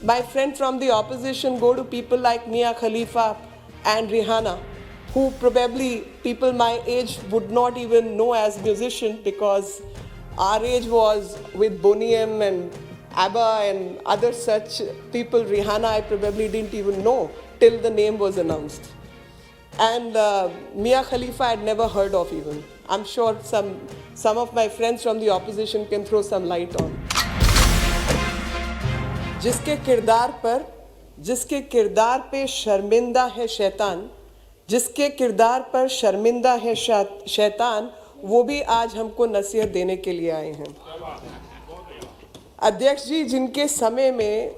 my friend from the opposition go to people like Mia Khalifa and Rihanna, who probably people my age would not even know as musicians, because our age was with Boney M and ABBA and other such people. Rihanna I probably didn't even know till the name was announced. And Mia Khalifa I'd never heard of even. I'm sure some of my friends from the opposition can throw some light on. जिसके किरदार पे शर्मिंदा है शैतान, जिसके किरदार पर शर्मिंदा है शैतान, वो भी आज हमको नसीहत देने के लिए आए हैं। अध्यक्ष जी, जिनके समय में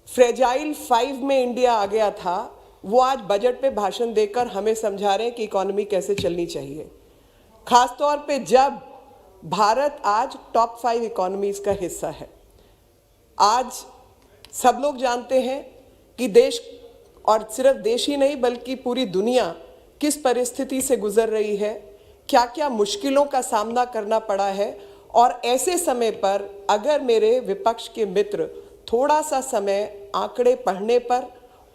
फ्रेजाइल 5 में इंडिया आ गया था, वो आज बजट पे भाषण देकर हमें समझा रहे हैं कि इकोनॉमी कैसे चलनी चाहिए। खास तौर पे जब भारत आज टॉप 5 इकोनॉमीज का हिस्सा है। आज सब लोग जानते हैं कि देश, और सिर्फ देश ही नहीं बल्कि पूरी दुनिया किस परिस्थिति से गुजर रही है, क्या क्या मुश्किलों का सामना करना पड़ा है। और ऐसे समय पर अगर मेरे विपक्ष के मित्र थोड़ा सा समय आंकड़े पढ़ने पर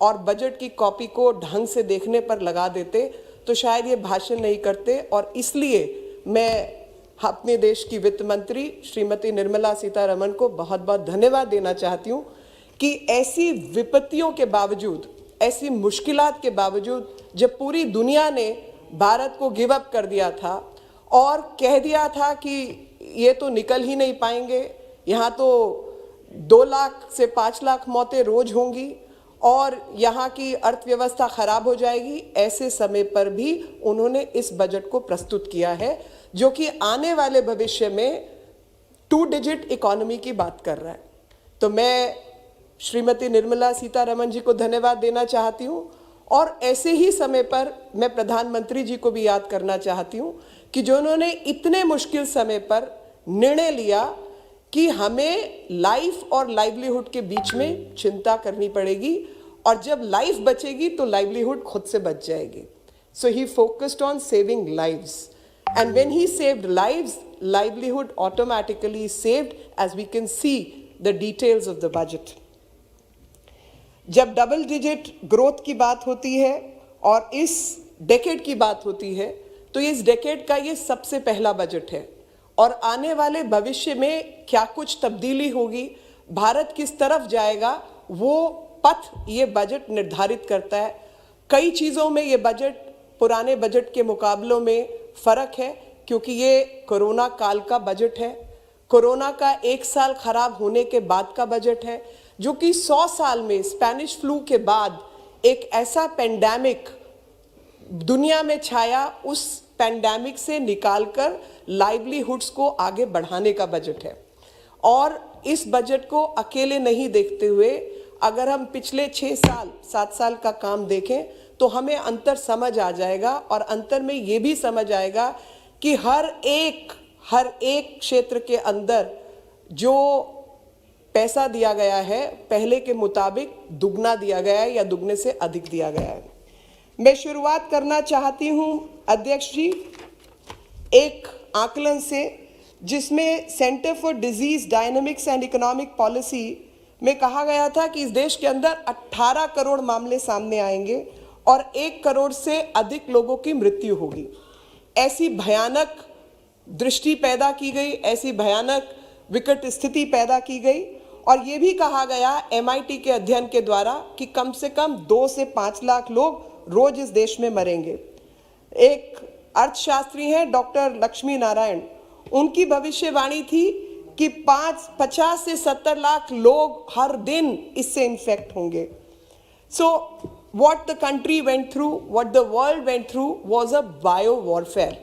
और बजट की कॉपी को ढंग से देखने पर लगा देते तो शायद ये भाषण नहीं करते। और इसलिए मैं अपने देश की वित्त मंत्री श्रीमती निर्मला सीतारमण को बहुत बहुत धन्यवाद देना चाहती हूँ कि ऐसी विपत्तियों के बावजूद, ऐसी मुश्किलात के बावजूद, जब पूरी दुनिया ने भारत को गिव अप कर दिया था और कह दिया था कि ये तो निकल ही नहीं पाएंगे, यहाँ तो 2 लाख से 5 लाख मौतें रोज होंगी और यहाँ की अर्थव्यवस्था खराब हो जाएगी, ऐसे समय पर भी उन्होंने इस बजट को प्रस्तुत किया है, जो कि आने वाले भविष्य में 2 डिजिट इकोनॉमी की बात कर रहा है। तो मैं श्रीमती निर्मला सीतारमण जी को धन्यवाद देना चाहती हूँ। और ऐसे ही समय पर मैं प्रधानमंत्री जी को भी याद करना चाहती हूँ कि जो उन्होंने इतने मुश्किल समय पर निर्णय लिया कि हमें लाइफ और लाइवलीहुड के बीच में चिंता करनी पड़ेगी, और जब लाइफ बचेगी तो लाइवलीहुड खुद से बच जाएगी। So he focused on saving lives, and when he saved lives, livelihood automatically is saved, as we can see the details of the budget. जब डबल डिजिट ग्रोथ की बात होती है और इस डेकेड की बात होती है, तो इस डेकेड का ये सबसे पहला बजट है। और आने वाले भविष्य में क्या कुछ तब्दीली होगी, भारत किस तरफ जाएगा, वो पथ ये बजट निर्धारित करता है। कई चीज़ों में ये बजट पुराने बजट के मुकाबलों में फ़र्क है, क्योंकि ये कोरोना काल का बजट है। कोरोना का 1 साल खराब होने के बाद का बजट है, जो कि 100 साल में स्पेनिश फ्लू के बाद एक ऐसा पेंडेमिक दुनिया में छाया, उस पेंडेमिक से निकालकर लाइवलीहुड्स को आगे बढ़ाने का बजट है। और इस बजट को अकेले नहीं देखते हुए अगर हम पिछले 6 साल 7 साल का काम देखें तो हमें अंतर समझ आ जाएगा। और अंतर में ये भी समझ आएगा कि हर एक क्षेत्र के अंदर जो पैसा दिया गया है पहले के मुताबिक दुगना दिया गया है या दुगने से अधिक दिया गया है। मैं शुरुआत करना चाहती हूँ अध्यक्ष जी एक आकलन से, जिसमें centre for disease dynamics and economic policy में कहा गया था कि इस देश के अंदर 18 करोड़ मामले सामने आएंगे और 1 करोड़ से अधिक लोगों की मृत्यु होगी। ऐसी भयानक दृष्टि पैदा की गई, ऐसी भयानक विकट स्थिति पैदा की गई। और ये भी कहा गया MIT के अध्ययन के द्वारा कि कम से कम 2 से 5 लाख लोग रोज इस देश में मरेंगे। एक अर्थशास्त्री हैं डॉक्टर लक्ष्मी नारायण, उनकी भविष्यवाणी थी कि 50 से 70 लाख लोग हर दिन इससे इन्फेक्ट होंगे। सो what the country went through, what the world went through was a bio warfare.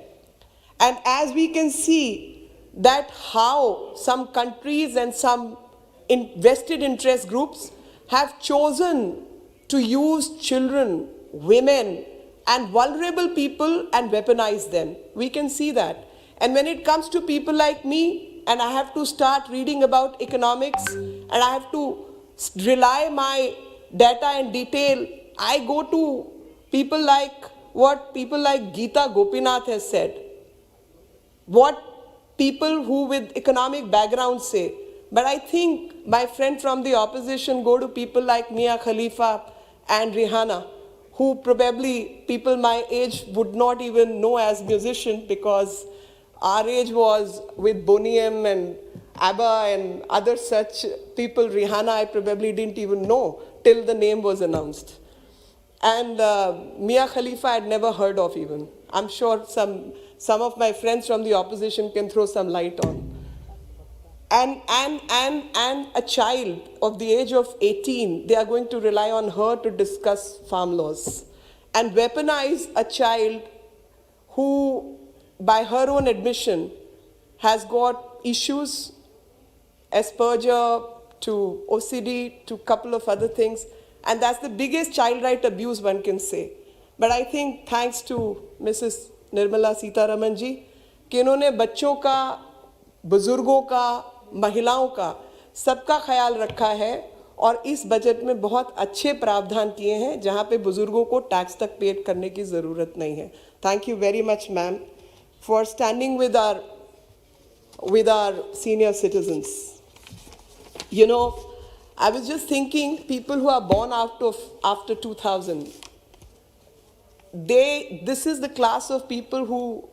And as we can see that how some countries and some vested interest groups have chosen to use children, women and vulnerable people and weaponize them. We can see that. And when it comes to people like me, and I have to start reading about economics and I have to rely my data and detail, I go to people like what people like Geeta Gopinath has said, what people who with economic background say, But I think my friend from the opposition go to people like Mia Khalifa and Rihanna, who probably people my age would not even know as musicians, because our age was with Boney M and ABBA and other such people. Rihanna I probably didn't even know till the name was announced. And Mia Khalifa I'd never heard of even. I'm sure some of my friends from the opposition can throw some light on. And a child of the age of 18, they are going to rely on her to discuss farm laws and weaponize a child who, by her own admission, has got issues, Asperger to OCD to a couple of other things. And that's the biggest child right abuse one can say. But I think thanks to Mrs. Nirmala Sitharaman ji, कि इन्होंने बच्चों का, बुजुर्गों का, महिलाओं का सबका ख्याल रखा है और इस बजट में बहुत अच्छे प्रावधान किए हैं जहां पे बुजुर्गों को टैक्स तक पे करने की ज़रूरत नहीं है. Thank you very much, ma'am, for standing with our senior citizens. You know, I was just thinking, people who are born after 2000, this is the class of people who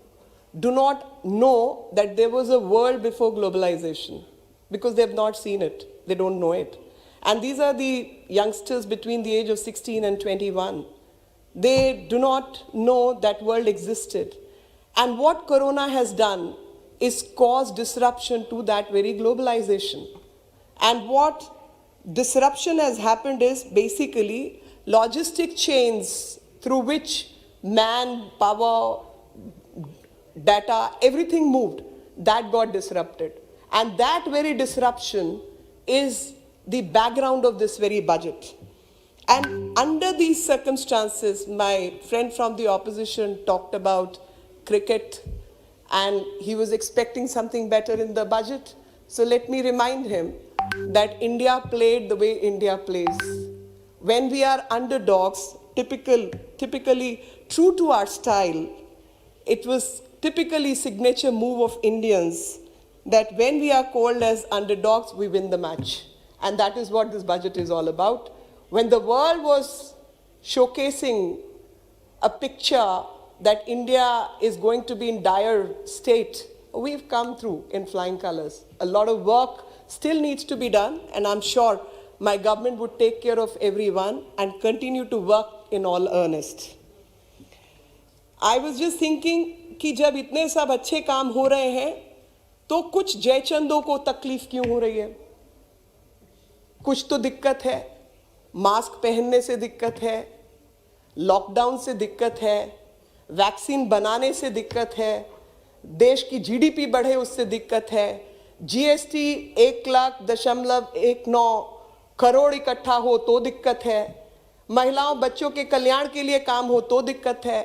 do not know that there was a world before globalization, because they have not seen it, they don't know it. And these are the youngsters between the age of 16 and 21. They do not know that world existed. And what Corona has done is cause disruption to that very globalization. And what disruption has happened is basically logistic chains through which man, power, data, everything moved, that got disrupted. And that very disruption is the background of this very budget. And under these circumstances, my friend from the opposition talked about cricket, and he was expecting something better in the budget. So let me remind him that India played the way India plays. When we are underdogs, typically true to our style, it was typically signature move of Indians that when we are called as underdogs, we win the match. And that is what this budget is all about. When the world was showcasing a picture that India is going to be in dire state, we've come through in flying colors. A lot of work still needs to be done, and I'm sure my government would take care of everyone and continue to work in all earnest. I was just thinking कि जब इतने सब अच्छे काम हो रहे हैं तो कुछ जयचंदों को तकलीफ क्यों हो रही है? कुछ तो दिक्कत है, मास्क पहनने से दिक्कत है, लॉकडाउन से दिक्कत है, वैक्सीन बनाने से दिक्कत है, देश की जीडीपी बढ़े उससे दिक्कत है, जीएसटी 1,19 करोड़ इकट्ठा हो तो दिक्कत है, महिलाओं बच्चों के कल्याण के लिए काम हो तो दिक्कत है,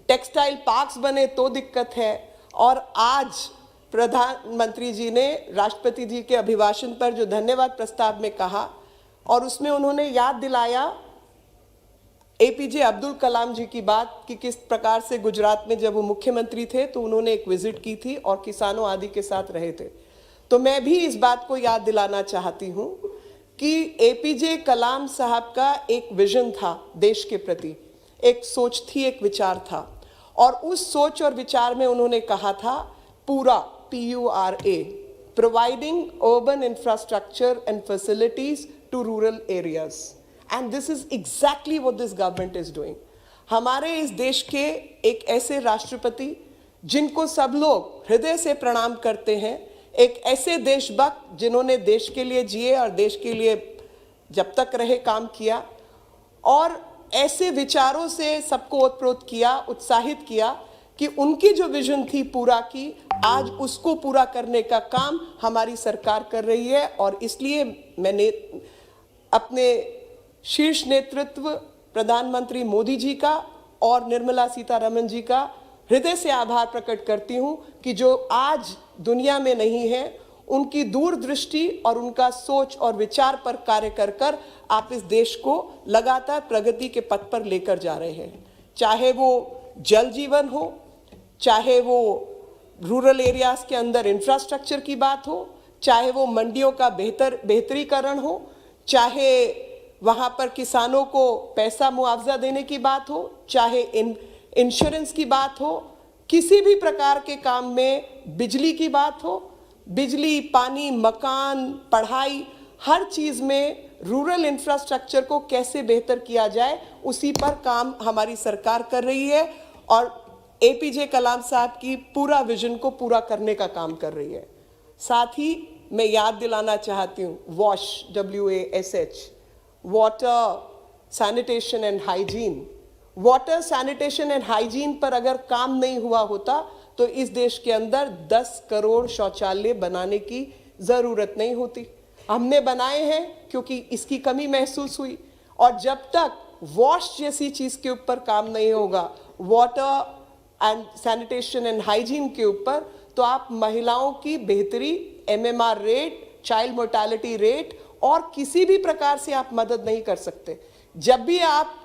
टेक्सटाइल पार्क्स बने तो दिक्कत है. और आज प्रधानमंत्री जी ने राष्ट्रपति जी के अभिभाषण पर जो धन्यवाद प्रस्ताव में कहा, और उसमें उन्होंने याद दिलाया एपीजे अब्दुल कलाम जी की बात कि किस प्रकार से गुजरात में जब वो मुख्यमंत्री थे तो उन्होंने एक विजिट की थी और किसानों आदि के साथ रहे थे. तो मैं भी इस बात को याद दिलाना चाहती हूँ कि एपीजे कलाम साहब का एक विजन था देश के प्रति, एक सोच थी, एक विचार था, और उस सोच और विचार में उन्होंने कहा था पूरा, PURA, providing urban infrastructure and facilities to rural areas. And this is exactly what this government is doing. हमारे इस देश के एक ऐसे राष्ट्रपति जिनको सब लोग हृदय से प्रणाम करते हैं, एक ऐसे देशभक्त जिन्होंने देश के लिए जिए और देश के लिए जब तक रहे काम किया, और ऐसे विचारों से सबको ओतप्रोत किया, उत्साहित किया कि उनकी जो विजन थी पूरा की, आज उसको पूरा करने का काम हमारी सरकार कर रही है. और इसलिए मैंने अपने शीर्ष नेतृत्व प्रधानमंत्री मोदी जी का और निर्मला सीतारमण जी का हृदय से आभार प्रकट करती हूं कि जो आज दुनिया में नहीं है, उनकी दूरदृष्टि और उनका सोच और विचार पर कार्य कर आप इस देश को लगातार प्रगति के पथ पर लेकर जा रहे हैं. चाहे वो जल जीवन हो, चाहे वो रूरल एरियाज के अंदर इंफ्रास्ट्रक्चर की बात हो, चाहे वो मंडियों का बेहतरीकरण हो, चाहे वहाँ पर किसानों को पैसा मुआवजा देने की बात हो, चाहे इंश्योरेंस की बात हो, किसी भी प्रकार के काम में बिजली की बात हो, बिजली, पानी, मकान, पढ़ाई, हर चीज़ में रूरल इंफ्रास्ट्रक्चर को कैसे बेहतर किया जाए, उसी पर काम हमारी सरकार कर रही है और एपीजे कलाम साहब की पूरा विजन को पूरा करने का काम कर रही है। साथ ही मैं याद दिलाना चाहती हूँ, wash, WASH, water sanitation and hygiene, water sanitation and hygiene पर अगर काम नहीं हुआ होता तो इस देश के अंदर 10 करोड़ शौचालय बनाने की ज़रूरत नहीं होती। हमने बनाए हैं क्योंकि इसकी कमी महसूस हुई, और जब तक वॉश जैसी चीज़ के ऊपर काम नहीं होगा, water and sanitation and hygiene के ऊपर, तो आप महिलाओं की बेहतरी, MMR rate, child mortality rate और किसी भी प्रकार से आप मदद नहीं कर सकते। जब भी आप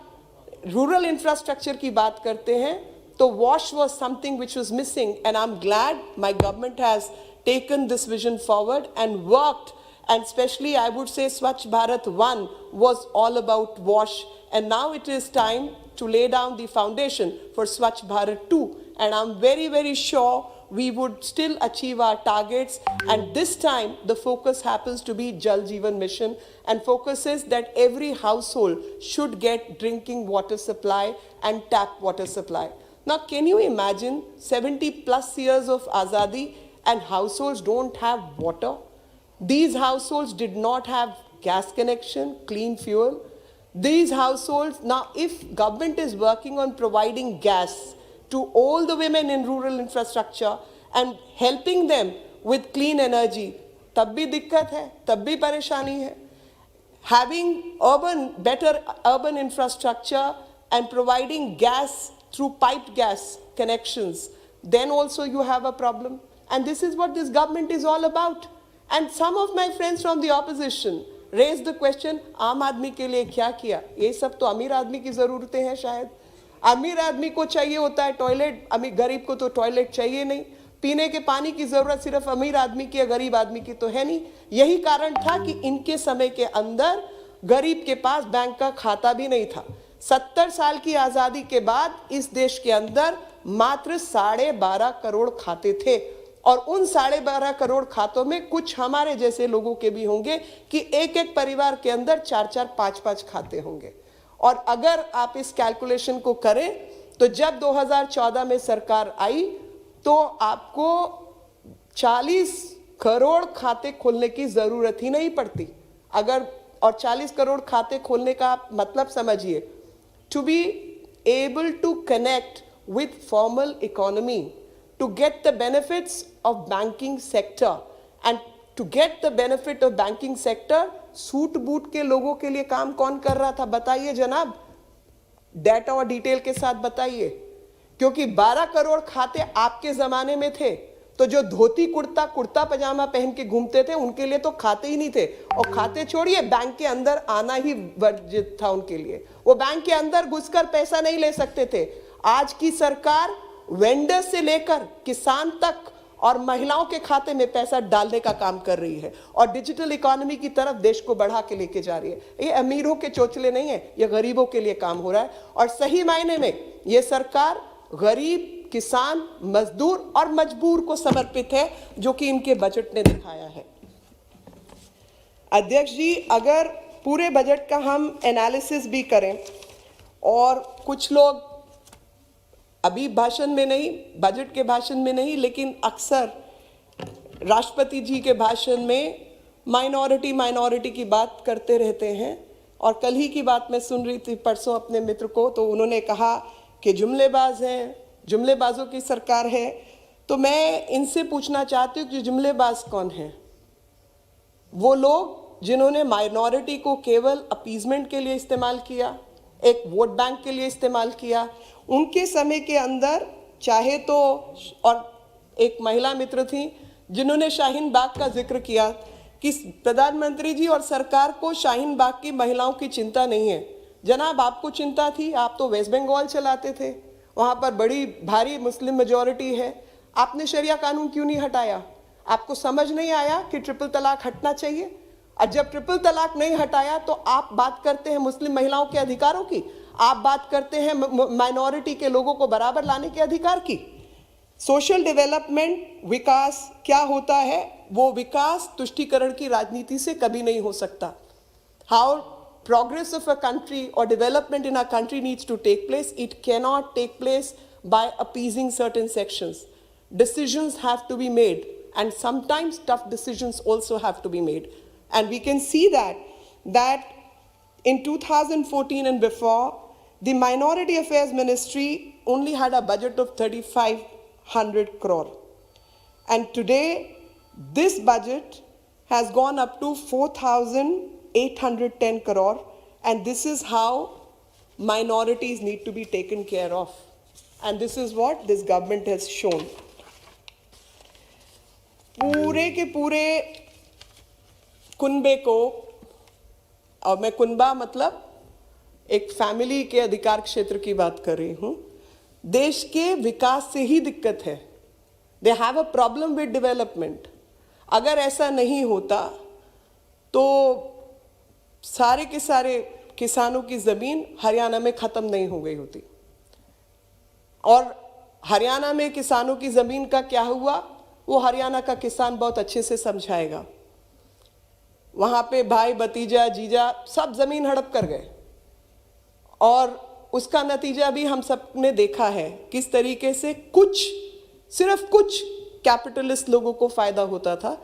रूरल इंफ्रास्ट्रक्चर की बात करते हैं तो wash was something which was missing, and I'm glad my government has taken this vision forward and worked, and especially I would say Swachh Bharat 1 was all about wash, and now it is time to lay down the foundation for Swachh Bharat 2, and I'm very, very sure we would still achieve our targets, and this time the focus happens to be Jal Jeevan Mission, and focuses that every household should get drinking water supply and tap water supply. Now, can you imagine 70 plus years of Azadi and households don't have water? These households did not have gas connection, clean fuel. These households, now if government is working on providing gas to all the women in rural infrastructure and helping them with clean energy, तब भी दिक्कत है, तब भी परेशानी है. Having better urban infrastructure and providing gas through piped gas connections, then also you have a problem. And this is what this government is all about. And some of my friends from the opposition raised the question, आम आदमी के लिए क्या किया? ये सब तो अमीर आदमी की ज़रूरतें हैं शायद. अमीर आदमी को चाहिए होता है टॉयलेट, अमीर गरीब को तो टॉयलेट चाहिए नहीं. पीने के पानी की ज़रूरत सिर्फ अमीर आदमी की या गरीब आदमी की तो है नहीं. यही कारण था कि इनके समय के अंदर गरीब के पास बैंक का खाता भी नहीं था. 70 साल की आज़ादी के बाद इस देश के अंदर मात्र 12.5 करोड़ खाते थे, और उन 12.5 करोड़ खातों में कुछ हमारे जैसे लोगों के भी होंगे कि एक एक परिवार के अंदर 4-4, 5-5 खाते होंगे. और अगर आप इस कैलकुलेशन को करें तो जब 2014 में सरकार आई तो आपको 40 करोड़ खाते खोलने की ज़रूरत ही नहीं पड़ती. अगर और 40 करोड़ खाते खोलने का आप मतलब समझिए, to be able to connect with formal economy, to get the benefits of banking sector, and to get the benefit of banking sector, suit boot के लोगों के लिए काम कौन कर रहा था बताइए जनाब, डेटा और डिटेल के साथ बताइए. क्योंकि 12 करोड़ खाते आपके ज़माने में थे, तो जो धोती कुर्ता पजामा पहन के घूमते थे उनके लिए तो खाते ही नहीं थे. और खाते छोड़िए, बैंक के अंदर आना ही वर्जित था उनके लिए. वो बैंक के अंदर घुसकर पैसा नहीं ले सकते थे. आज की सरकार वेंडर से लेकर किसान तक और महिलाओं के खाते में पैसा डालने का काम कर रही है और डिजिटल इकोनॉमी की तरफ देश को बढ़ा के लेके जा रही है. ये अमीरों के चोचले नहीं है, ये गरीबों के लिए काम हो रहा है. और सही मायने में ये सरकार गरीब, किसान, मजदूर और मजबूर को समर्पित है, जो कि इनके बजट ने दिखाया है. अध्यक्ष जी, अगर पूरे बजट का हम एनालिसिस भी करें, और कुछ लोग अभी भाषण में नहीं, बजट के भाषण में नहीं, लेकिन अक्सर राष्ट्रपति जी के भाषण में माइनॉरिटी की बात करते रहते हैं. और कल ही की बात मैं सुन रही थी परसों अपने मित्र को, तो उन्होंने कहा कि जुमलेबाज हैं, जुमलेबाजों की सरकार है. तो मैं इनसे पूछना चाहती हूँ कि जुमलेबाज कौन हैं? वो लोग जिन्होंने माइनॉरिटी को केवल अपीजमेंट के लिए इस्तेमाल किया, एक वोट बैंक के लिए इस्तेमाल किया. उनके समय के अंदर चाहे तो, और एक महिला मित्र थी जिन्होंने शाहीन बाग का जिक्र किया कि प्रधानमंत्री जी और सरकार को शाहीन बाग की महिलाओं की चिंता नहीं है. जनाब, आपको चिंता थी, आप तो वेस्ट बंगाल चलाते थे, वहाँ पर बड़ी भारी मुस्लिम मेजॉरिटी है. आपने शरिया कानून क्यों नहीं हटाया? आपको समझ नहीं आया कि ट्रिपल तलाक हटना चाहिए? और जब ट्रिपल तलाक नहीं हटाया तो आप बात करते हैं मुस्लिम महिलाओं के अधिकारों की, आप बात करते हैं माइनॉरिटी के लोगों को बराबर लाने के अधिकार की। सोशल डेवलपमेंट, विकास क्या होता है? वो विकास तुष्टीकरण की राजनीति से कभी नहीं हो सकता। How progress of a country or development in a country needs to take place, it cannot take place by appeasing certain sections. Decisions have to be made, and sometimes tough decisions also have to be made. And we can see that in 2014 and before, the Minority Affairs Ministry only had a budget of 3,500 crore. And today, this budget has gone up to 4,810 crore, and this is how minorities need to be taken care of. And this is what this government has shown. पूरे के पूरे कुनबे को, और मैं कुनबा मतलब एक family के अधिकार क्षेत्र की बात कर रही हूं, देश के विकास से ही दिक्कत है। They have a problem with development. अगर ऐसा नहीं होता तो सारे के सारे किसानों की जमीन हरियाणा में खत्म नहीं हो गई होती। और हरियाणा में किसानों की जमीन का क्या हुआ, वो हरियाणा का किसान बहुत अच्छे से समझाएगा। वहां पे भाई, भतीजा, जीजा सब जमीन हड़प कर गए, और उसका नतीजा भी हम सब ने देखा है, किस तरीके से सिर्फ कुछ कैपिटलिस्ट लोगों को फायदा होता था।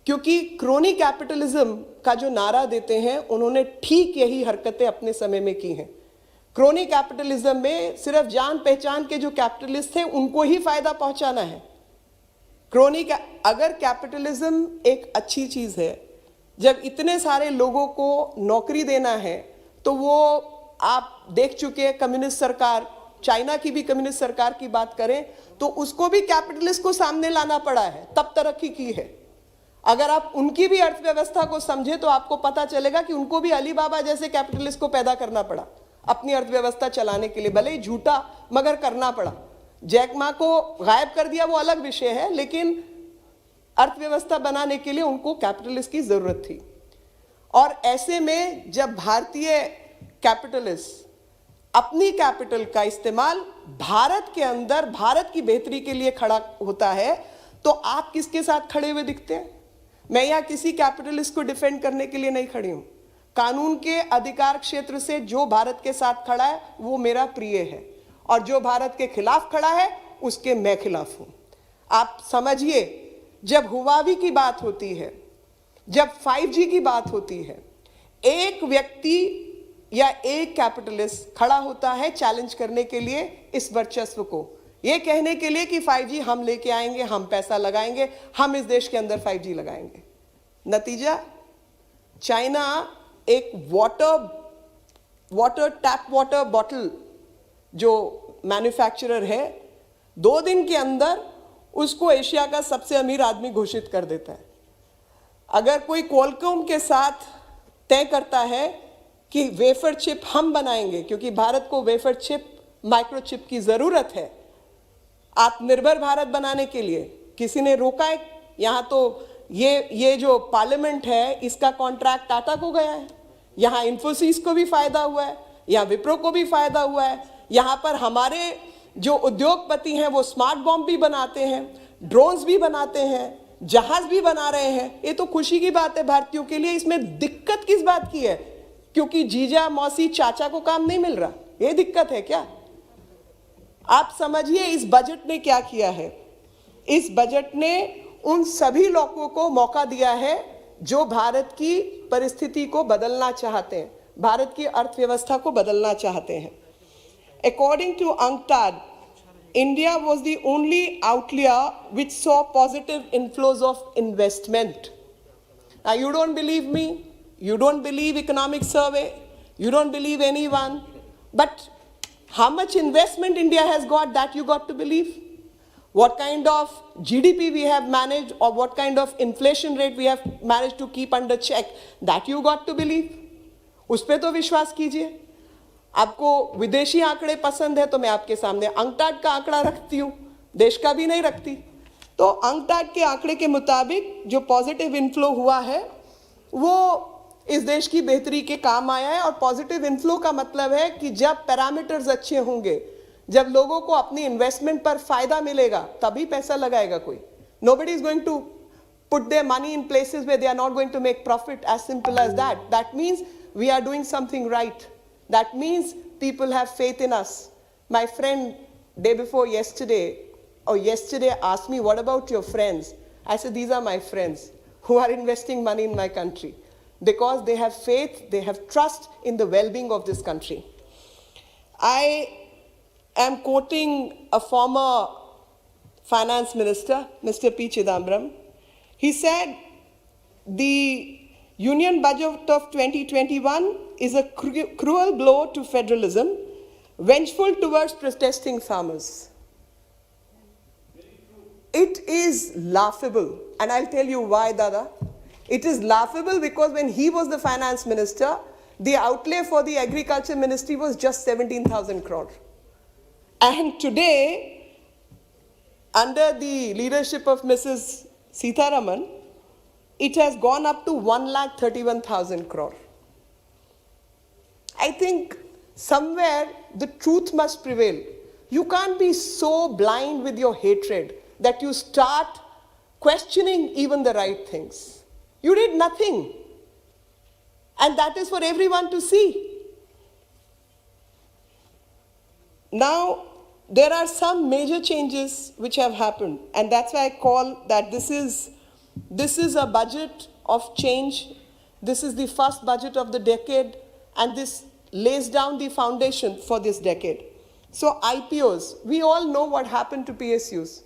क्योंकि क्रोनी कैपिटलिज्म का जो नारा देते हैं, उन्होंने ठीक यही हरकतें अपने समय में की हैं। क्रोनी कैपिटलिज्म में सिर्फ जान पहचान के जो कैपिटलिस्ट थे उनको ही फायदा पहुंचाना है। अगर कैपिटलिज्म एक अच्छी चीज है, जब इतने सारे लोगों को नौकरी देना है, तो वो आप देख चुके हैं कम्युनिस्ट सरकार, चाइना की भी कम्युनिस्ट सरकार की बात करें तो उसको भी कैपिटलिस्ट को सामने लाना पड़ा है, तब तरक्की की है। अगर आप उनकी भी अर्थव्यवस्था को समझे तो आपको पता चलेगा कि उनको भी अली बाबा जैसे कैपिटलिस्ट को पैदा करना पड़ा अपनी अर्थव्यवस्था चलाने के लिए, भले ही झूठा मगर करना पड़ा। जैक मा को गायब कर दिया वो अलग विषय है, लेकिन अर्थव्यवस्था बनाने के लिए उनको कैपिटलिस्ट की जरूरत थी। और ऐसे में जब भारतीय कैपिटलिस्ट अपनी कैपिटल का इस्तेमाल भारत के अंदर भारत की बेहतरी के लिए खड़ा होता है, तो आप किसके साथ खड़े हुए दिखते हैं? मैं यहां किसी कैपिटलिस्ट को डिफेंड करने के लिए नहीं खड़ी हूं। कानून के अधिकार क्षेत्र से जो भारत के साथ खड़ा है वो मेरा प्रिय है, और जो भारत के खिलाफ खड़ा है उसके मैं खिलाफ हूं। आप समझिए, जब हुवावी की बात होती है, जब 5G की बात होती है, एक व्यक्ति या एक कैपिटलिस्ट खड़ा होता है चैलेंज करने के लिए इस वर्चस्व को, ये कहने के लिए कि 5G हम लेके आएंगे, हम पैसा लगाएंगे, हम इस देश के अंदर 5G लगाएंगे। नतीजा, चाइना एक टैप वाटर बॉटल जो मैन्युफैक्चरर है, 2 दिन के अंदर उसको एशिया का सबसे अमीर आदमी घोषित कर देता है। अगर कोई क्वालकॉम के साथ तय करता है कि वेफर चिप हम बनाएंगे, क्योंकि भारत को वेफर चिप, माइक्रोचिप की जरूरत है आत्मनिर्भर भारत बनाने के लिए, किसी ने रोका है? यहां तो ये जो पार्लियामेंट है इसका कॉन्ट्रैक्ट टाटा को गया है, यहां इन्फोसिस को भी फायदा हुआ है, यहां विप्रो को भी फायदा हुआ है। यहां पर हमारे जो उद्योगपति हैं वो स्मार्ट बॉम्ब भी बनाते हैं, ड्रोन्स भी बनाते हैं, जहाज भी बना रहे हैं। ये तो खुशी की बात है भारतीयों के लिए। इसमें दिक्कत किस बात की है? क्योंकि जीजा, मौसी, चाचा को काम नहीं मिल रहा, ये दिक्कत है क्या? आप समझिए इस बजट ने क्या किया है। इस बजट ने उन सभी लोगों को मौका दिया है जो भारत की परिस्थिति को बदलना चाहते हैं, भारत की अर्थव्यवस्था को बदलना चाहते हैं। According to UNCTAD, India was the only outlier which saw positive inflows of investment. Now you don't believe me, you don't believe economic survey, you don't believe anyone, but how much investment India has got, that you got to believe. What kind of GDP we have managed, or what kind of inflation rate we have managed to keep under check, that you got to believe. उस पे तो विश्वास कीजिए। आपको विदेशी आंकड़े पसंद है तो मैं आपके सामने अंकटाड का आंकड़ा रखती हूं, देश का भी नहीं रखती। तो अंकटाड के आंकड़े के मुताबिक जो पॉजिटिव इनफ्लो हुआ है वो इस देश की बेहतरी के काम आया है। और पॉजिटिव इनफ्लो का मतलब है कि जब पैरामीटर्स अच्छे होंगे, जब लोगों को अपनी इन्वेस्टमेंट पर फायदा मिलेगा, तभी पैसा लगाएगा कोई। Nobody is going to put their money in places where they are not going to make profit, as simple as that. That means we are doing something right. That means people have faith in us. My friend day before yesterday asked me, what about your friends? I said, these are my friends who are investing money in my country because they have faith, they have trust in the well-being of this country. I am quoting a former finance minister, Mr. P. Chidambaram. He said, the union budget of 2021 is a cruel blow to federalism, vengeful towards protesting farmers. It is laughable, and I'll tell you why, Dada. It is laughable because when he was the finance minister, the outlay for the agriculture ministry was just 17,000 crore. And today, under the leadership of Mrs. Sitharaman, it has gone up to 1,31,000 crore. I think somewhere the truth must prevail. You can't be so blind with your hatred that you start questioning even the right things. You did nothing. And that is for everyone to see. Now, there are some major changes which have happened, and that's why I call that this is a budget of change. This is the first budget of the decade, and this lays down the foundation for this decade. So IPOs, we all know what happened to PSUs.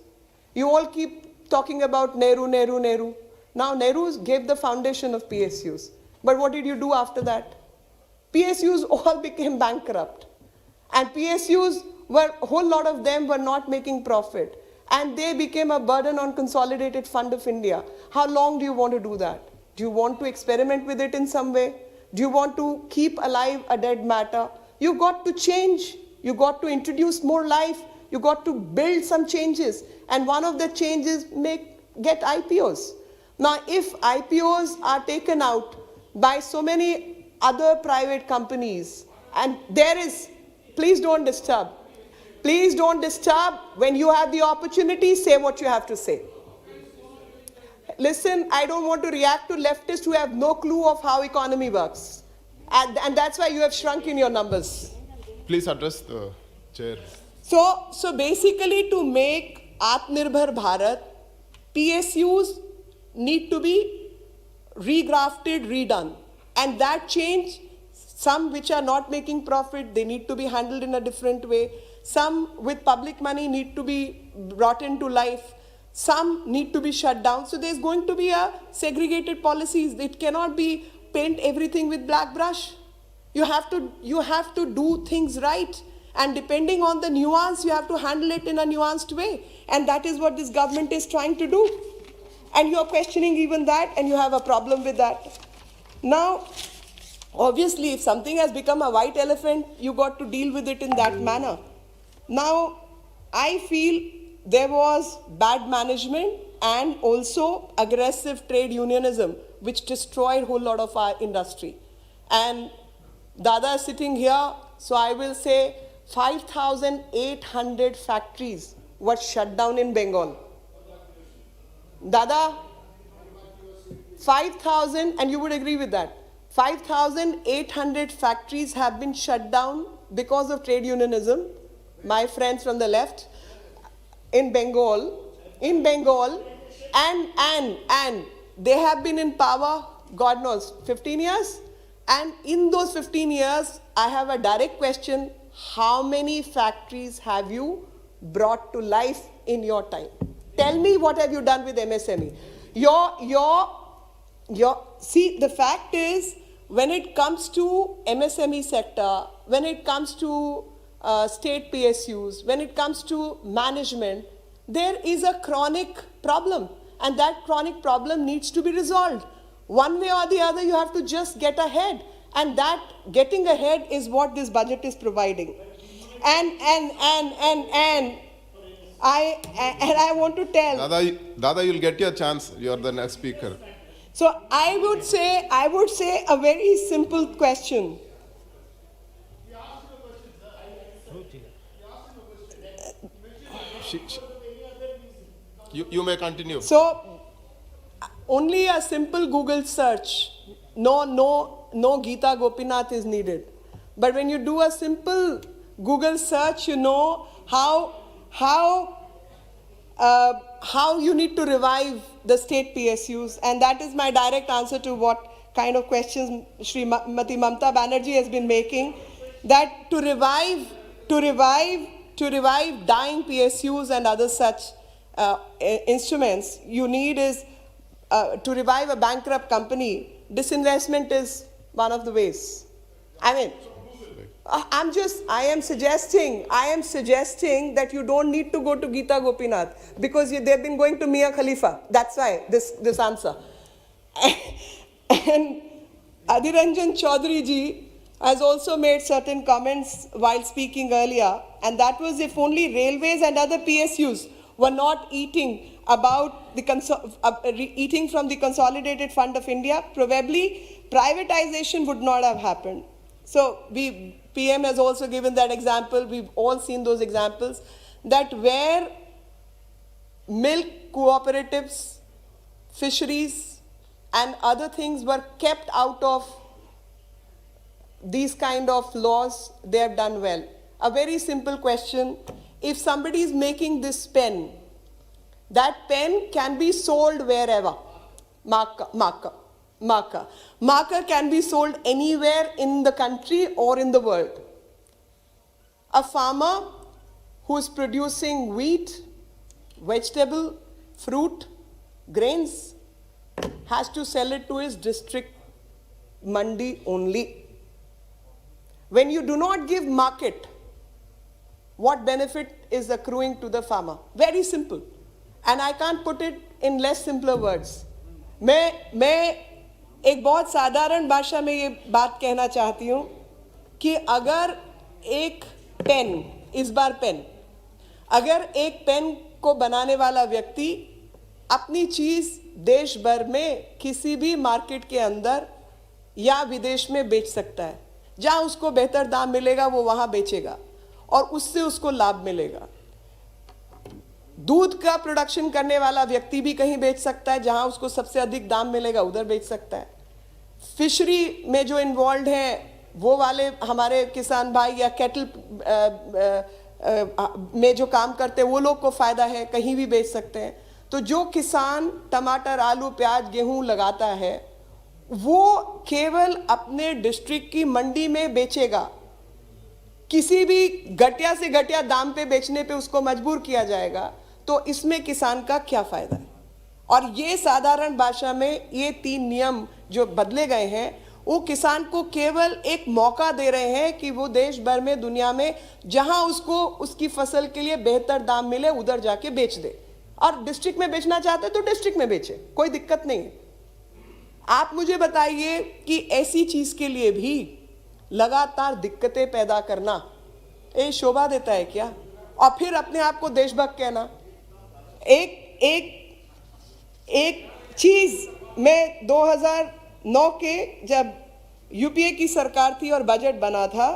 You all keep talking about Nehru, Nehru, Nehru. Now Nehru gave the foundation of PSUs. But what did you do after that? PSUs all became bankrupt. And PSUs a whole lot of them were not making profit. And they became a burden on Consolidated Fund of India. How long do you want to do that? Do you want to experiment with it in some way? Do you want to keep alive a dead matter? You've got to change. You've got to introduce more life. You've got to build some changes. And one of the changes get IPOs. Now, if IPOs are taken out by so many other private companies, and there is, please don't disturb. Please don't disturb. When you have the opportunity, say what you have to say. Listen, I don't want to react to leftists who have no clue of how economy works. And that's why you have shrunk in your numbers. Please address the chair. So basically, to make Atmanirbhar Bharat, PSUs need to be regrafted, redone. And that change, some which are not making profit, they need to be handled in a different way. Some with public money need to be brought into life. Some need to be shut down. So there's going to be a segregated policies. It cannot be paint everything with black brush. You have to do things right. And depending on the nuance, you have to handle it in a nuanced way. And that is what this government is trying to do. And you're questioning even that, and you have a problem with that. Now, obviously, if something has become a white elephant, you got to deal with it in that manner. Now, I feel there was bad management and also aggressive trade unionism, which destroyed a whole lot of our industry. And Dada is sitting here, so I will say 5,800 factories were shut down in Bengal. Dada, 5,000, and you would agree with that, 5,800 factories have been shut down because of trade unionism. My friends from the left, in Bengal, and they have been in power, God knows, 15 years. And in those 15 years, I have a direct question: how many factories have you brought to life in your time? Tell me, what have you done with MSME? See, the fact is, when it comes to MSME sector, when it comes to state PSUs, when it comes to management, there is a chronic problem, and that chronic problem needs to be resolved. One way or the other, you have to just get ahead, and that getting ahead is what this budget is providing. And I want to tell. Dada, you'll get your chance. You are the next speaker. So I would say a very simple question. You may continue. So only a simple Google search. No Geeta Gopinath is needed. But when you do a simple Google search, you know how you need to revive the state PSUs, and that is my direct answer to what kind of questions Srimati Mamata Banerjee has been making. That to revive dying PSUs and other such instruments, you need is to revive a bankrupt company. Disinvestment is one of the ways. I mean, I am suggesting that you don't need to go to Geeta Gopinath because they've been going to Mia Khalifa. That's why this answer. And Adhiranjan Chaudhary ji has also made certain comments while speaking earlier, and that was if only railways and other PSUs were not eating eating from the Consolidated Fund of India, probably privatization would not have happened. So PM has also given that example. We've all seen those examples, that where milk cooperatives, fisheries, and other things were kept out of these kind of laws, they have done well. A very simple question: if somebody is making this pen, that pen can be sold wherever. Marker can be sold anywhere in the country or in the world. A farmer who is producing wheat, vegetable, fruit, grains, has to sell it to his district mandi only. When you do not give market, what benefit is accruing to the farmer? Very simple. And I can't put it in less simpler words. मैं एक बहुत साधारण भाषा में ये बात कहना चाहती हूँ कि अगर एक पेन को बनाने वाला व्यक्ति अपनी चीज़ देश भर में किसी भी मार्केट के अंदर या विदेश में बेच सकता है, जहाँ उसको बेहतर दाम मिलेगा वो वहाँ बेचेगा और उससे उसको लाभ मिलेगा। दूध का प्रोडक्शन करने वाला व्यक्ति भी कहीं बेच सकता है, जहां उसको सबसे अधिक दाम मिलेगा उधर बेच सकता है। फिशरी में जो इन्वॉल्व हैं वो वाले हमारे किसान भाई या कैटल में जो काम करते हैं वो लोग को फायदा है, कहीं भी बेच सकते हैं। तो जो किसान टमाटर, आलू, प्याज, गेहूं लगाता है वो केवल अपने डिस्ट्रिक्ट की मंडी में बेचेगा। किसी भी घटिया से घटिया दाम पे बेचने पे उसको मजबूर किया जाएगा, तो इसमें किसान का क्या फायदा है? और ये साधारण भाषा में ये 3 नियम जो बदले गए हैं वो किसान को केवल एक मौका दे रहे हैं कि वो देश भर में, दुनिया में जहां उसको उसकी फसल के लिए बेहतर दाम मिले उधर जाके बेच दे। और डिस्ट्रिक्ट में बेचना चाहते तो डिस्ट्रिक्ट में बेचे, कोई दिक्कत नहीं है। आप मुझे बताइए कि ऐसी चीज के लिए भी लगातार दिक्कतें पैदा करना ये शोभा देता है क्या? और फिर अपने आप को देशभक्त कहना। एक चीज में 2009 के जब यूपीए की सरकार थी और बजट बना था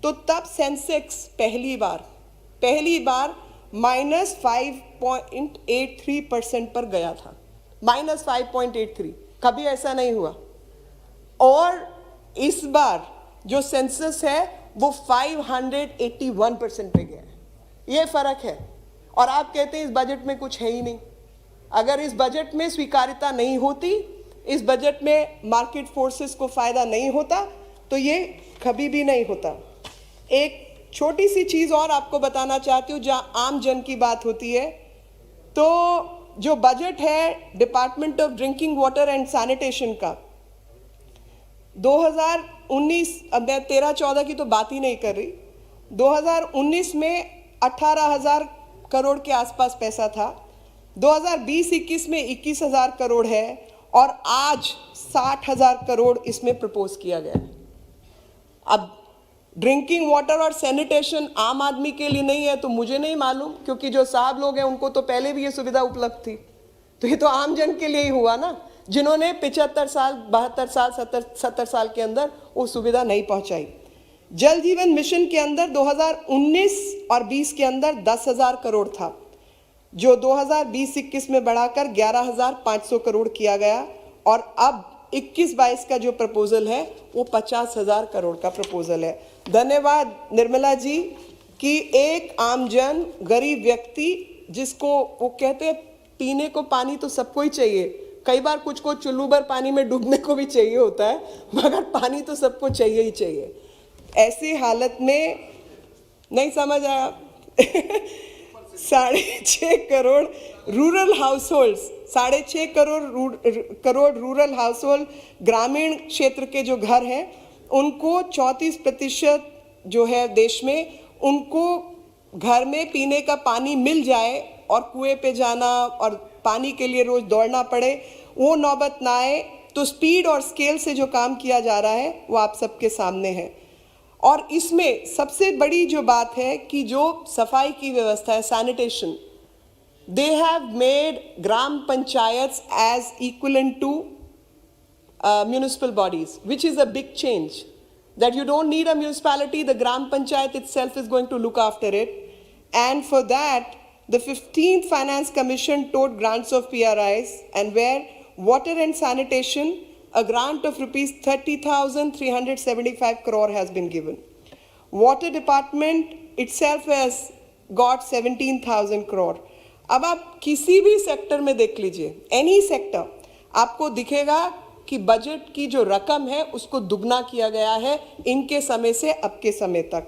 तो तब सेंसेक्स पहली बार -5.83% पर गया था। -5.83, कभी ऐसा नहीं हुआ। और इस बार जो सेंसस है वो 581% पे गया है। ये फर्क है। और आप कहते हैं इस बजट में कुछ है ही नहीं। अगर इस बजट में स्वीकार्यता नहीं होती, इस बजट में मार्केट फोर्सेस को फायदा नहीं होता, तो ये कभी भी नहीं होता। एक छोटी सी चीज और आपको बताना चाहती हूँ, जहाँ आम जन की बात होती है, तो जो बजट है department of drinking water and sanitation का 2019, अब मैं 13-14 की तो बात ही नहीं कर रही, 2019 में 18,000 करोड़ के आसपास पैसा था, 2020-21 में 21,000 करोड़ है और आज 60,000 करोड़ इसमें प्रपोज किया गया है। अब ड्रिंकिंग वाटर और सैनिटेशन आम आदमी के लिए नहीं है तो मुझे नहीं मालूम, क्योंकि जो साहब लोग हैं उनको तो पहले भी ये सुविधा उपलब्ध थी। तो ये तो आम जन के लिए ही हुआ ना, जिन्होंने 75 साल 72 साल 70 साल के अंदर वो सुविधा नहीं पहुंचाई। जल जीवन मिशन के अंदर 2019 और 20 के अंदर 10,000 करोड़ था, जो 2020-21 में बढ़ाकर 11,500 करोड़ किया गया, और अब 21-22 का जो प्रपोजल है वो 50,000 करोड़ का प्रपोजल है। धन्यवाद निर्मला जी कि एक आमजन गरीब व्यक्ति, जिसको वो कहते हैं पीने को पानी तो सबको ही चाहिए, कई बार कुछ को चुल्लू भर पानी में डूबने को भी चाहिए होता है, मगर पानी तो सबको चाहिए ही चाहिए। ऐसी हालत में नहीं समझ आया 6.5 crore rural households, 6.5 crore rural household, ग्रामीण क्षेत्र के जो घर हैं उनको 34% जो है देश में, उनको घर में पीने का पानी मिल जाए और कुएं पे जाना और पानी के लिए रोज दौड़ना पड़े, वो नौबत ना आए। तो स्पीड और स्केल से जो काम किया जा रहा है वो आप सबके सामने है। और इसमें सबसे बड़ी जो बात है कि जो सफाई की व्यवस्था है, sanitation, they have made gram panchayat as equivalent to municipal bodies, which is a big change, that you don't need a municipality, the gram panchayat itself is going to look after it. And for that, the 15th Finance Commission towed grants of PRIs, and where water and sanitation, a grant of rupees 30,375 crore has been given. Water department itself has got 17,000 crore. अब आप किसी भी sector में देख लीजिए, any sector, आपको दिखेगा कि बजट की जो रकम है उसको दुगना किया गया है इनके समय से अब के समय तक।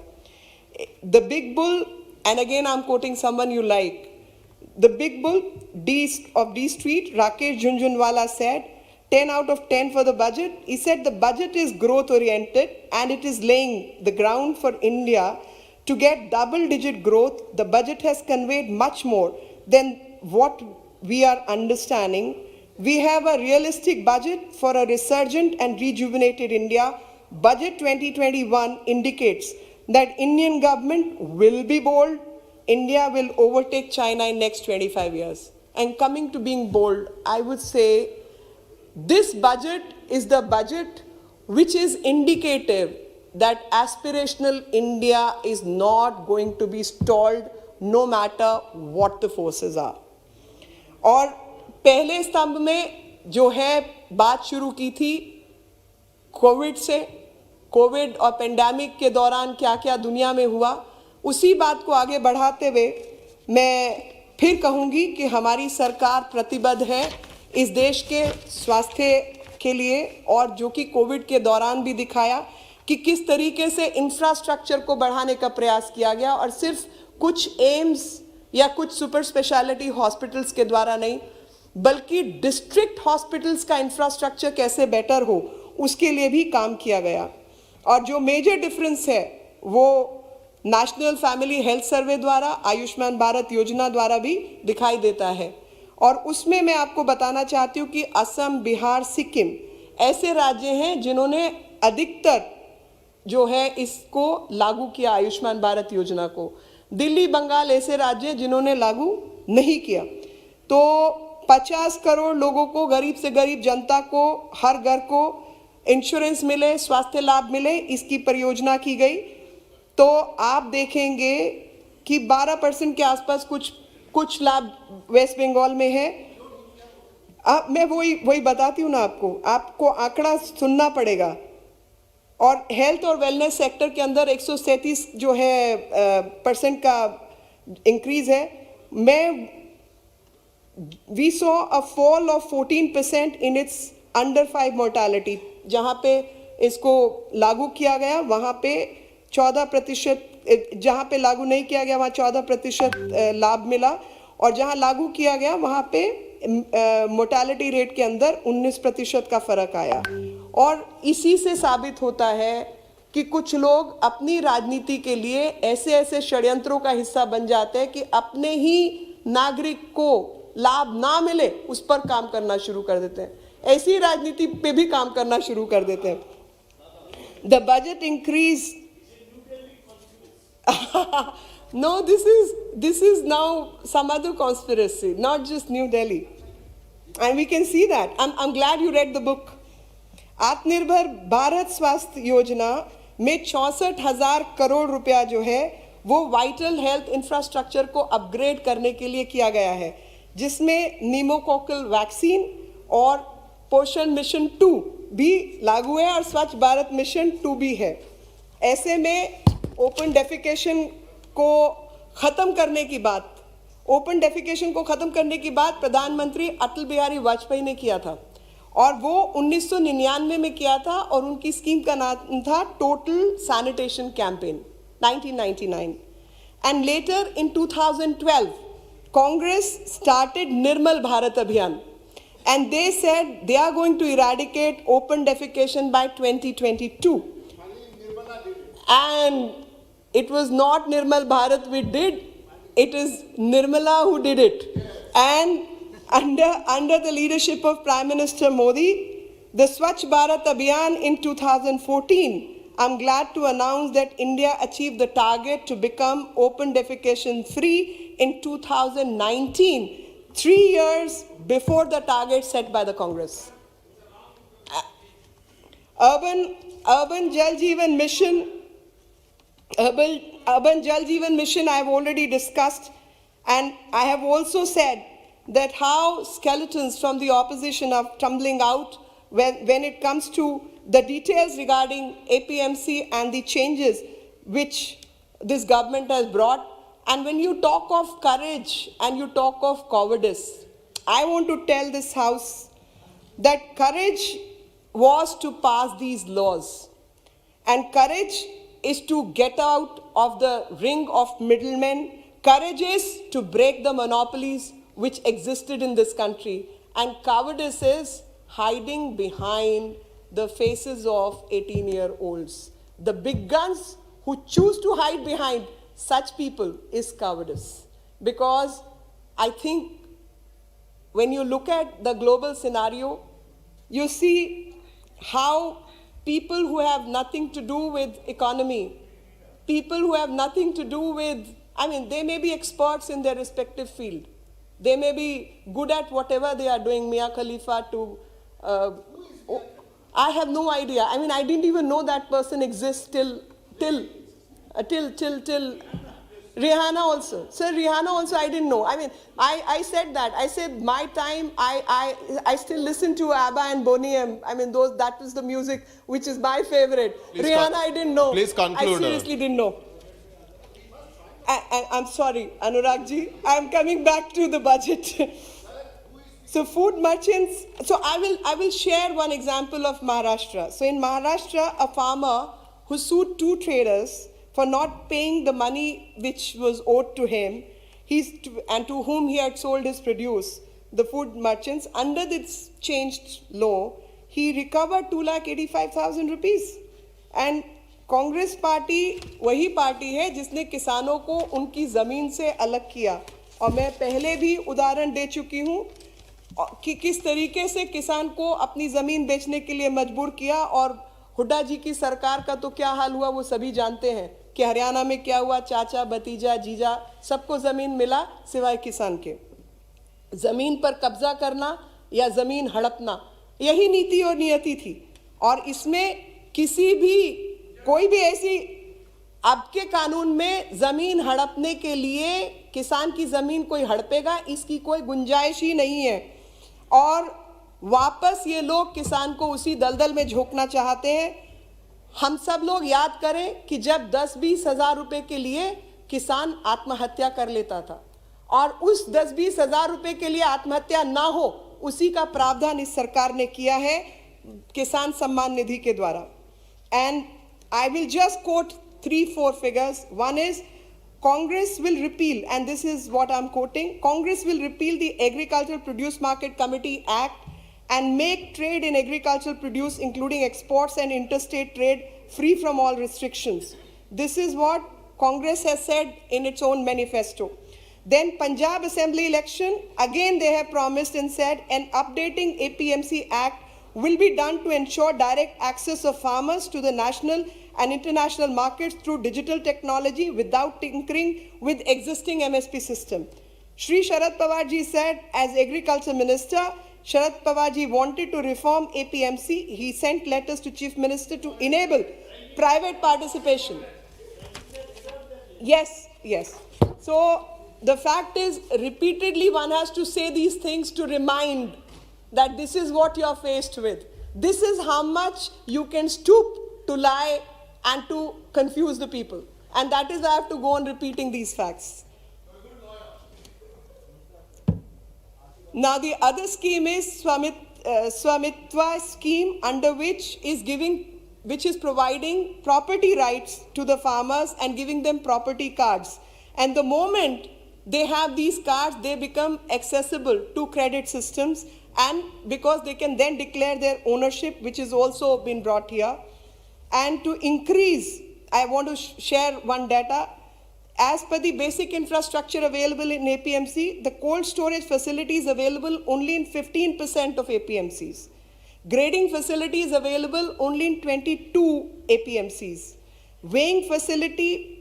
The big bull, and again I'm quoting someone you like, the big bull of D Street, Rakesh Jhunjhunwala said, 10 out of 10 for the budget. He said the budget is growth oriented and it is laying the ground for India to get double-digit growth. The budget has conveyed much more than what we are understanding. We have a realistic budget for a resurgent and rejuvenated India. Budget 2021 indicates that Indian government will be bold. India will overtake China in next 25 years. And coming to being bold, I would say this budget is the budget which is indicative that aspirational India is not going to be stalled no matter what the forces are. और पहले स्तंभ में जो है बात शुरू की थी कोविड से, कोविड और पेंडेमिक के दौरान क्या क्या दुनिया में हुआ, उसी बात को आगे बढ़ाते हुए मैं फिर कहूँगी कि हमारी सरकार प्रतिबद्ध है इस देश के स्वास्थ्य के लिए, और जो कि कोविड के दौरान भी दिखाया कि किस तरीके से इंफ्रास्ट्रक्चर को बढ़ाने का प्रयास किया गया, और सिर्फ कुछ एम्स या कुछ सुपर स्पेशलिटी हॉस्पिटल्स के द्वारा नहीं, बल्कि डिस्ट्रिक्ट हॉस्पिटल्स का इंफ्रास्ट्रक्चर कैसे बेटर हो उसके लिए भी काम किया गया। और जो मेजर डिफरेंस है वो नेशनल फैमिली हेल्थ सर्वे द्वारा, आयुष्मान भारत योजना द्वारा भी दिखाई देता है। और उसमें मैं आपको बताना चाहती हूँ कि असम, बिहार, सिक्किम ऐसे राज्य हैं जिन्होंने अधिकतर जो है इसको लागू किया, आयुष्मान भारत योजना को। दिल्ली, बंगाल ऐसे राज्य जिन्होंने लागू नहीं किया। तो 50 करोड़ लोगों को, गरीब से गरीब जनता को, हर घर को इंश्योरेंस मिले, स्वास्थ्य लाभ मिले, इसकी परियोजना की गई। तो आप देखेंगे कि 12% के आसपास कुछ लाभ वेस्ट बंगाल में है। अब मैं वही बताती हूँ ना आपको आंकड़ा सुनना पड़ेगा। और हेल्थ और वेलनेस सेक्टर के अंदर 137 जो है % का इंक्रीज है। We saw a fall of 14% in its under 5 mortality. जहाँ पे इसको लागू किया गया वहाँ पे 14%, जहाँ पे लागू नहीं किया गया वहाँ 14% लाभ मिला, और जहाँ लागू किया गया वहाँ पे मोर्टेलिटी रेट के अंदर 19% का फर्क आया। और इसी से साबित होता है कि कुछ लोग अपनी राजनीति के लिए ऐसे ऐसे षड्यंत्रों का हिस्सा बन जाते हैं कि अपने ही नागरिक को लाभ ना मिले उस पर काम करना शुरू कर देते हैं, ऐसी राजनीति पे भी काम करना शुरू कर देते हैं। The budget increase No, this is now some other conspiracy, not just New Delhi. And we can see that. I'm glad you read the book. आत्मनिर्भर भारत स्वास्थ्य योजना में 64,000 करोड़ रुपया जो है वो वाइटल हेल्थ इंफ्रास्ट्रक्चर को अपग्रेड करने के लिए किया गया है, जिसमें निमोकोकल वैक्सीन और पोषण मिशन 2 भी लागू है और स्वच्छ भारत मिशन 2 भी है। ऐसे में ओपन डेफिकेशन को ख़त्म करने की बात प्रधानमंत्री अटल बिहारी वाजपेयी ने किया था और वो 1999 में किया था और उनकी स्कीम का नाम था total sanitation campaign 1999 and later in 2012 Congress started Nirmal Bharat Abhiyan and they said they are going to eradicate open defecation by 2022 and it was not Nirmal Bharat we did, it is Nirmala who did it. And under the leadership of Prime Minister Modi, the Swachh Bharat Abhiyan in 2014, I'm glad to announce that India achieved the target to become open defecation free in 2019, 3 years before the target set by the Congress. Urban Jal Jeevan Mission, Urban Jal Jeevan Mission I have already discussed, and I have also said that how skeletons from the opposition are tumbling out when it comes to the details regarding APMC and the changes which this government has brought. And when you talk of courage and you talk of cowardice, I want to tell this House that courage was to pass these laws, and courage is to get out of the ring of middlemen. Courage is to break the monopolies which existed in this country, and cowardice is hiding behind the faces of 18-year-olds. The big guns who choose to hide behind such people is cowardice. Because I think when you look at the global scenario, you see how people who have nothing to do with economy, people who have nothing to do with, they may be experts in their respective field. They may be good at whatever they are doing, Mia Khalifa to, I have no idea. I didn't even know that person exists till Rihanna also. Sir, Rihanna also I didn't know. I said that. I said my time, I still listen to ABBA and Boney M. That is the music which is my favorite. Please Rihanna I didn't know. Please conclude. I seriously didn't know. I'm sorry, Anurag ji. I'm coming back to the budget. So food merchants, so I will share one example of Maharashtra. So in Maharashtra, a farmer who sued 2 traders for not paying the money which was owed to him, and to whom he had sold his produce, the food merchants, under this changed law, he recovered 2,85,000 rupees. And Congress party वही party है जिसने किसानों को उनकी ज़मीन से अलग किया, और मैं पहले भी उदाहरण दे चुकी हूँ कि किस तरीके से किसान को अपनी ज़मीन बेचने के लिए मजबूर किया। और हुड्डा जी की सरकार का तो क्या हाल हुआ वो सभी जानते हैं कि हरियाणा में क्या हुआ, चाचा भतीजा जीजा सबको ज़मीन मिला सिवाय किसान के। ज़मीन पर कब्जा करना या ज़मीन हड़पना, यही नीति और नियति थी। और इसमें कोई भी ऐसी अब के कानून में ज़मीन हड़पने के लिए किसान की ज़मीन कोई हड़पेगा इसकी कोई गुंजाइश ही नहीं है। और वापस ये लोग किसान को उसी दलदल में झोंकना चाहते हैं। हम सब लोग याद करें कि जब 10-20 हज़ार रुपये के लिए किसान आत्महत्या कर लेता था, और उस 10-20 हज़ार रुपये के लिए आत्महत्या ना हो उसी का प्रावधान इस सरकार ने किया है किसान सम्मान निधि के द्वारा। And I will just quote 3-4 figures. One is, Congress will repeal, and this is what I'm quoting, Congress will repeal the Agricultural Produce Market Committee Act and make trade in agricultural produce, including exports and interstate trade, free from all restrictions. This is what Congress has said in its own manifesto. Then Punjab Assembly election, again they have promised and said an updating APMC Act will be done to ensure direct access of farmers to the national and international markets through digital technology without tinkering with existing MSP system. Shri Sharad Pawar ji said, as Agriculture Minister, Sharad Pawar ji wanted to reform APMC. He sent letters to Chief Minister to enable private participation. Yes, yes. So the fact is, repeatedly one has to say these things to remind that this is what you are faced with. This is how much you can stoop to lie and to confuse the people. And that is why I have to go on repeating these facts. Now the other scheme is Swamitwa scheme, under which is providing property rights to the farmers and giving them property cards. And the moment they have these cards, they become accessible to credit systems, and because they can then declare their ownership, which is also been brought here. And to increase, I want to share one data. As per the basic infrastructure available in APMC, the cold storage facility is available only in 15% of APMCs. Grading facility is available only in 22 APMCs. Weighing facility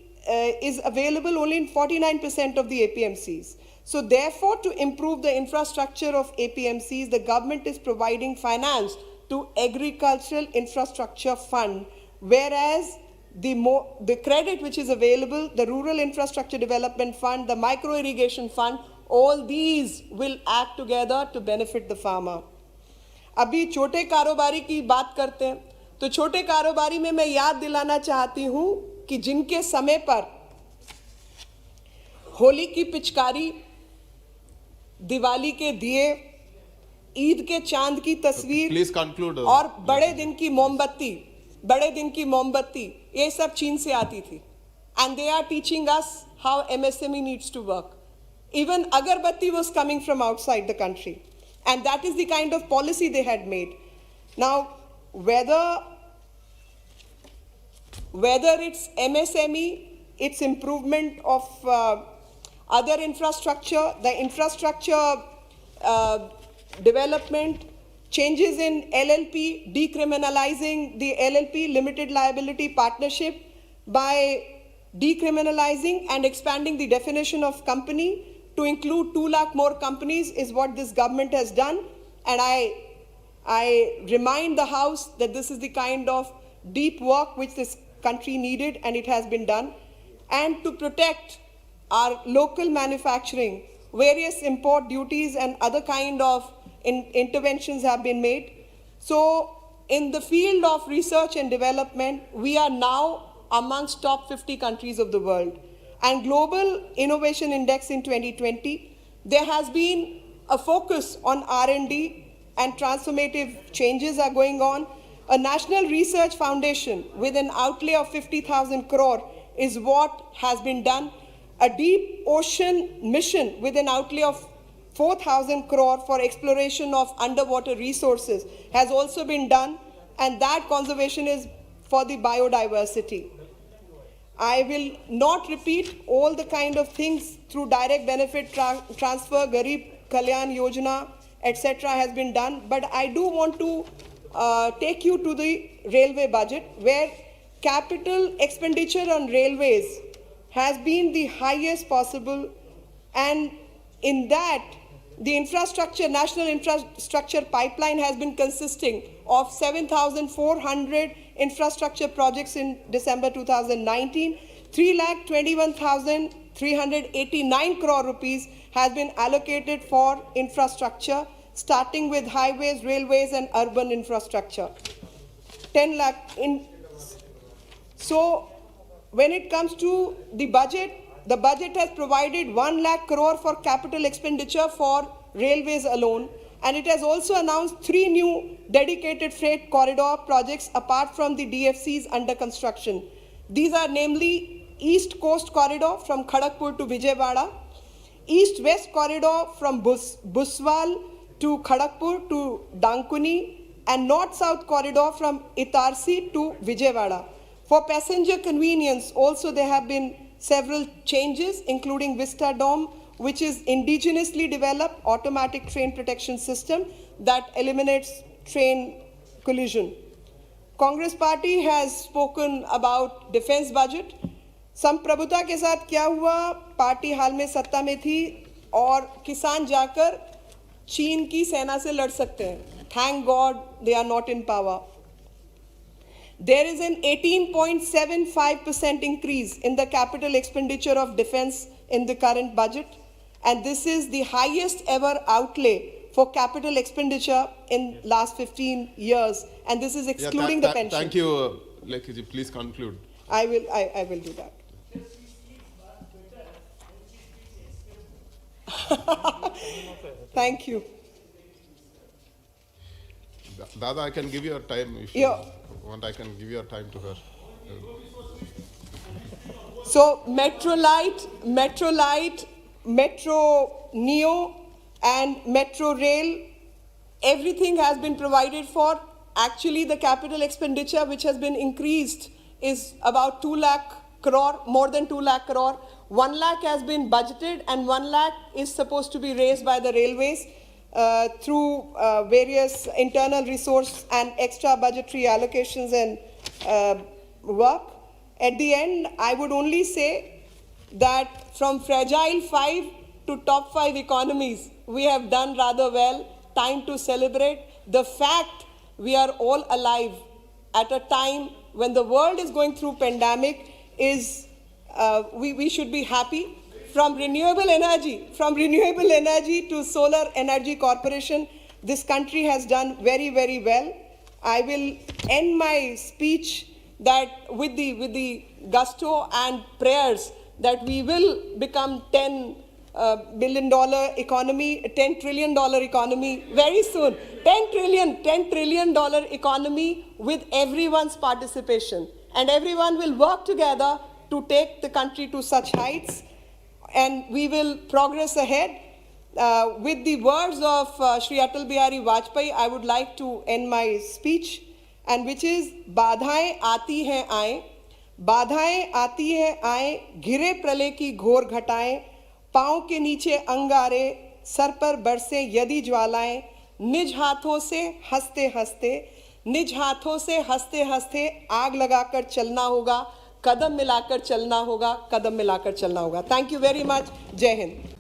is available only in 49% of the APMCs. So therefore, to improve the infrastructure of APMCs, the government is providing finance to Agricultural Infrastructure Fund, whereas the credit which is available, the Rural Infrastructure Development Fund, the Micro Irrigation Fund, all these will act together to benefit the farmer. अभी छोटे कारोबारी की बात करते हैं, तो छोटे कारोबारी में मैं याद दिलाना चाहती हूँ कि जिनके समय पर होली की पिचकारी, दिवाली के दिए, ईद के चांद की तस्वीर, Please conclude. और बड़े दिन की मोमबत्ती, ये सब चीन से आती थी. And they are teaching us how MSME needs to work. Even agarbatti was coming from outside the country. And that is the kind of policy they had made. Now, whether it's MSME, its improvement of other infrastructure, the infrastructure development, changes in LLP, decriminalizing the LLP, limited liability partnership, by decriminalizing and expanding the definition of company to include 2 lakh more companies is what this government has done. And I remind the House that this is the kind of deep work which this country needed, and it has been done. And to protect our local manufacturing, various import duties and other kind of interventions have been made. So in the field of research and development, we are now amongst top 50 countries of the world. And Global Innovation Index in 2020, there has been a focus on R&D, and transformative changes are going on. A National Research Foundation with an outlay of 50,000 crore is what has been done. A deep ocean mission with an outlay of 4,000 crore for exploration of underwater resources has also been done, and that conservation is for the biodiversity. I will not repeat all the kind of things through direct benefit transfer, Garib Kalyan Yojana, etc. has been done, but I do want to take you to the railway budget, where capital expenditure on railways has been the highest possible, and in that the national infrastructure pipeline has been consisting of 7,400 infrastructure projects in December 2019. 3,21,389 crore rupees has been allocated for infrastructure, starting with highways, railways, and urban infrastructure. 10 lakh in. So when it comes to the budget has provided 1 lakh crore for capital expenditure for railways alone, and it has also announced 3 new dedicated freight corridor projects apart from the DFCs under construction. These are namely East Coast Corridor from Kharagpur to Vijayawada, East-West Corridor from Buswal to Kharagpur to Dankuni, and North-South Corridor from Itarsi to Vijayawada. For passenger convenience, also there have been several changes, including Vista Dome, which is indigenously developed automatic train protection system that eliminates train collision. Congress party has spoken about defense budget. संप्रभुता के साथ क्या हुआ? Party हाल में सत्ता में थी और किसान जाकर चीन की सेना से लड़ सकते हैं. Thank God they are not in power. There is an 18.75% increase in the capital expenditure of defense in the current budget, and this is the highest ever outlay for capital expenditure in last 15 years, and this is excluding the pension. Thank you, Lekhi ji. Please conclude. I will do that. Thank you. Dada, I can give you a time if you Yeah. want. I can give your time to her. So Metrolite, Metro Neo, and Metro Rail, everything has been provided for. Actually, the capital expenditure which has been increased is about 2 lakh crore, more than 2 lakh crore. 1 lakh has been budgeted, and 1 lakh is supposed to be raised by the railways through various internal resource and extra budgetary allocations and work. At the end, I would only say that from fragile 5 to top 5 economies, we have done rather well. Time to celebrate. The fact we are all alive at a time when the world is going through pandemic is, we should be happy. From renewable energy to Solar Energy Corporation, this country has done very, very well. I will end my speech that with the gusto and prayers that we will become $10 billion economy, $10 trillion economy very soon. $10 trillion economy with everyone's participation, and everyone will work together to take the country to such heights, and we will progress ahead. With the words of Shri Atal Bihari Vajpayee, I would like to end my speech, and which is, बाधाएं आती हैं आए, बाधाएं आती हैं आए, घिरे प्रलय की घोर घटाएं, पाँव के नीचे अंगारे, सर पर बरसे यदि ज्वालाएं, निज हाथों से हंसते हंसते आग लगाकर चलना होगा, कदम मिलाकर चलना होगा, कदम मिलाकर चलना होगा. Thank you very much. जय हिंद.